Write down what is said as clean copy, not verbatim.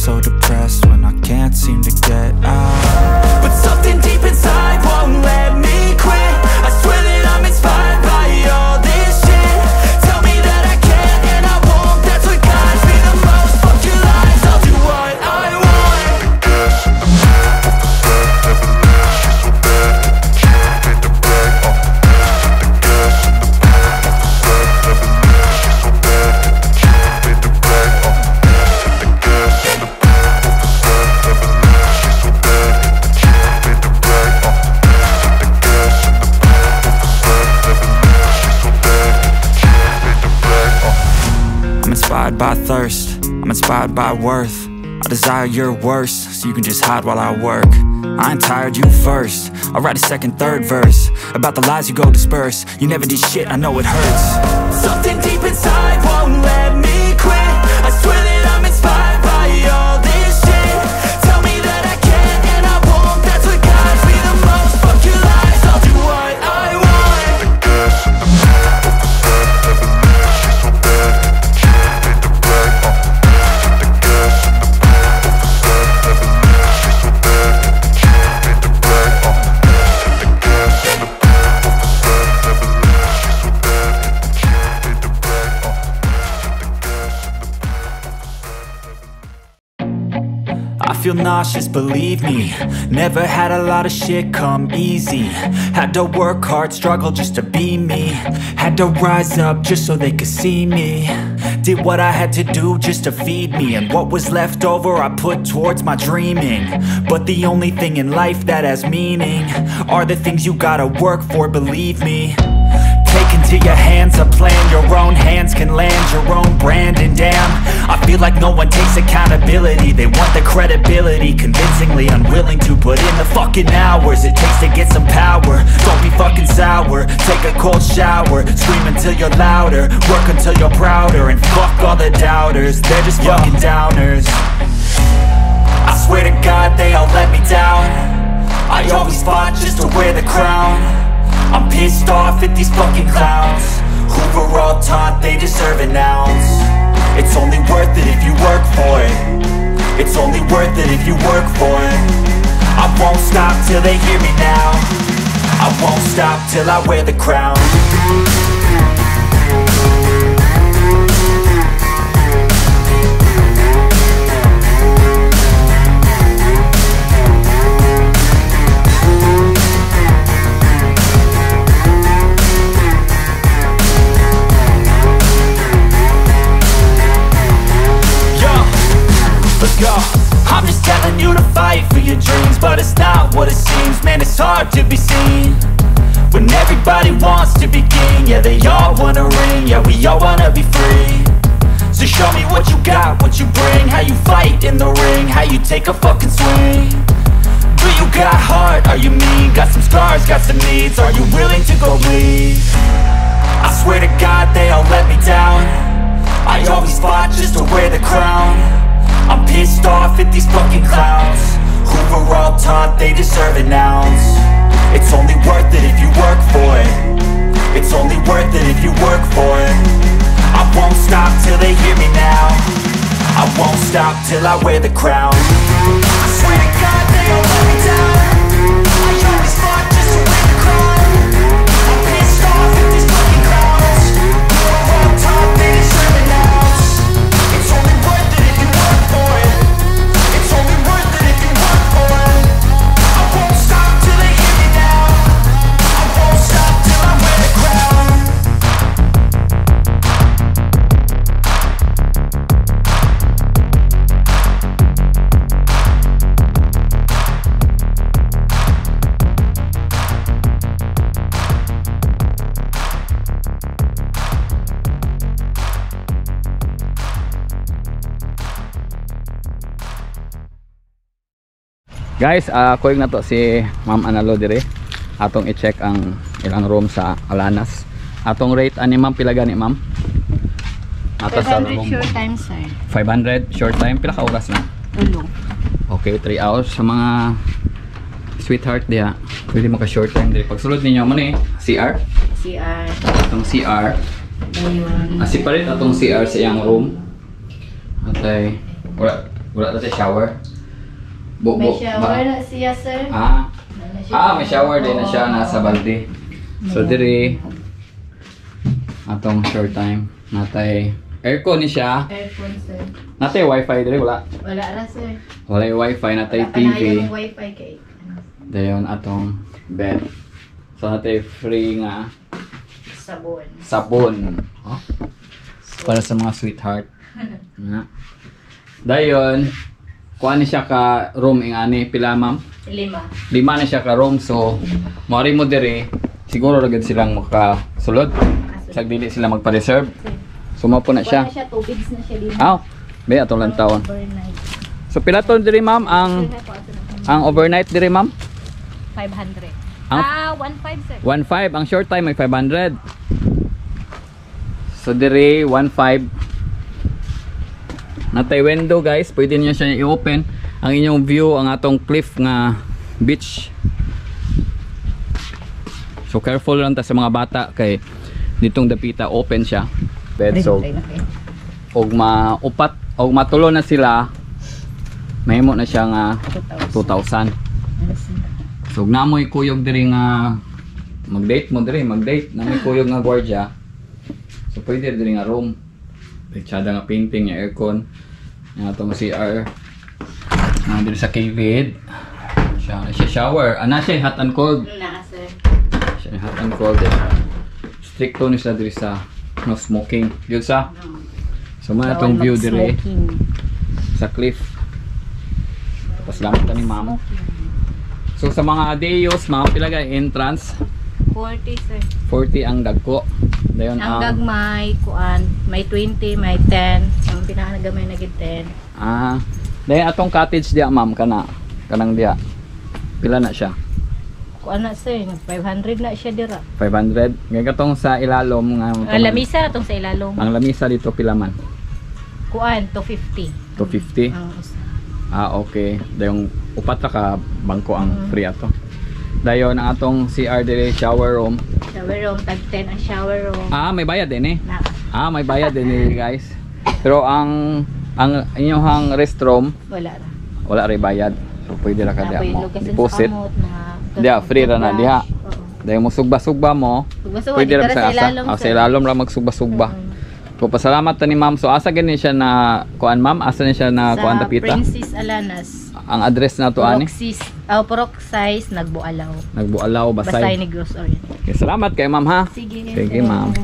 so depressed when I can't seem to get out. But something deep inside won't let me quit. I swear that I'm inspired by all this shit. Tell me that I can and I won't. That's what guides me the most. Fuck your lies, I'll do what I want. Gas in the back of the set, never leave, she's so bad. She made the bag, the gas in the back of the set, never leave, she's so bad. She made the bag, the gas in the back of the set, never leave, she's so bad. She made the bag, the gas in the back of the set, never leave, she's so bad. She made the bag, I'm inspired by thirst, I'm inspired by worth. I desire your worst, so you can just hide while I work. I ain't tired, you first. I'll write a second, third verse about the lies you go disperse. You never did shit, I know it hurts. Something deep inside won't let me quit. I swear that I'm inspired by all this shit. Tell me that I can and I won't. That's what guides me the most. Fuck your lies, I'll do what I want. the gas in the back of the set, never leave, she's so bad. She made the bag, the gas in the back of the set, never leave, she's so bad. She made the bag, the gas in the back of the set, never leave, she's so bad. She made the bag, the gas in the back of the set. I feel nauseous, believe me. Never had a lot of shit come easy. Had to work hard, struggle just to be me. Had to rise up just so they could see me. Did what I had to do just to feed me. And what was left over I put towards my dreaming. But the only thing in life that has meaning are the things you gotta work for, believe me. Take into your hands a plan, your own hands can land your own brand. And damn, I feel like no one takes accountability. They want the credibility, convincingly unwilling to put in the fucking hours it takes to get some power. Don't be fucking sour, take a cold shower. Scream until you're louder, work until you're prouder. And fuck all the doubters, they're just fucking downers. I swear to God they all let me down. I always fought just to wear the crown. I'm pissed off at these fucking clowns who were all taught they deserve an ounce. It's only worth it if you work for it. It's only worth it if you work for it. I won't stop till they hear me now. I won't stop till I wear the crown. Let's go. I'm just telling you to fight for your dreams, but it's not what it seems. Man, it's hard to be seen when everybody wants to be king. Yeah, they all wanna ring, yeah, we all wanna be free. So show me what you got, what you bring, how you fight in the ring, how you take a fucking swing. Do you got heart, are you mean? Got some scars, got some needs, are you willing to go bleed? I swear to God they all let me down. I always fought just to wear the crown. I'm pissed off at these fucking clowns who were all taught they deserve an ounce. It's only worth it if you work for it. It's only worth it if you work for it. I won't stop till they hear me now. I won't stop till I wear the crown. I swear to God they all let me down. I always fought just to wear the crown. I'm pissed off at these fucking clowns who were all taught they deserve an ounce. It's only worth it if you work for it. It's only worth it if you work for it. I won't stop till they hear me now. I won't stop till I wear the crown. Guys, kuig na to si Ma'am Analo dire. Atong i-check ang ilang room sa Alanas. Atong rate ani Ma'am pila gani Ma'am? Ato sa room. 500 short time sir. 500 short time, pila ka oras na? Ulo. Okay, 3 hours sa mga sweetheart diha. Pwede mo ka short time dire. Pagsulod ninyo mo ni CR. CR. Atong CR. Ayun. Separate atong CR sa iyang room. Atay wala Wala na siya shower. May shower na siya, sir. May shower din na siya nasa balde. So diri atong short time natay aircon ni siya. Aircon, sir. Natay wifi diri wala. Wala ra, sir. Wala yung wifi, natay Wala pa na TV. yung wifi kay. Dayon atong bed. So natay free nga sabon. Oh? Para sa mga sweetheart. Dayon kuan ni siya ka room ingani pila ma'am? 5. 5 na siya ka room, so mari mo dire siguro ragad silang makasulod. Sag dili sila magpa-reserve. Sumapo na siya. Wala siya, tubig na siya din. Be atong lang taon. Overnight. So pila ton diri ma'am ang overnight diri ma'am? 500. Ang 1.5, sir. 1.5 ang short time ay 500. So diri 1.5. Natay window guys, pwede niyo siya i-open ang inyong view ang atong cliff nga beach. So careful lang ta sa mga bata kay ditong dapita open siya. Bed so og maupat og matulo na sila mahimo na siya nga 2,000. So namoy kuyog diri nga mag-date mo diri, mag-date namoy kuyog nga gwardiya. So pwede diri nga room. Petsada nga painting, nga aircon. Nga itong CR. Nga dito sa kilid. Siya shower. Ana siya hot and cold. Na, sir. Siya hot and cold. Stricto ni sa dito sa no smoking. Yun sa. So man itong view dire sa cliff. Pasalamat ni ma'am. So sa mga adeyos, mga pilagay entrance. 40, sir. 40 ang dagko. Dayon Ang gagmay, kuan, may 20, may 10. Ang pinakagamay na gid 10. Dayon atong cottage dia ma'am kanang dia. Pila na siya? Kuan na, sir, 500 na siya dira. 500. Ngay katong sa ilalom nga Ang lamisa atong sa ilalong. ang lamisa dito pila man? Kuan, 250. 250. Okay. Dayon upat ra ka bangko ang free ato. Dayon ang atong CR dire shower room. Shower room, tag 10 ang shower room. May bayad din eh. Na, May bayad din eh guys. Pero ang inyong restroom wala ray bayad. So pwede ra ka diha mo deposit. Diha free ra na diha. Dayon mo sugba-sugba mo. Pwede ra sa asa. Sa ilalom ra magsugba-sugba. So pasalamat ta ni ma'am. So asa gani siya na kuan ma'am? Asa ni siya na kuan tapita? Princess Alanas. Ang address na to ani? Proxies, Nagbualaw. Nagbualaw, Basay. Basay Negros Oriental. Okay, salamat kay ma'am ha. Sige. Sige ma'am.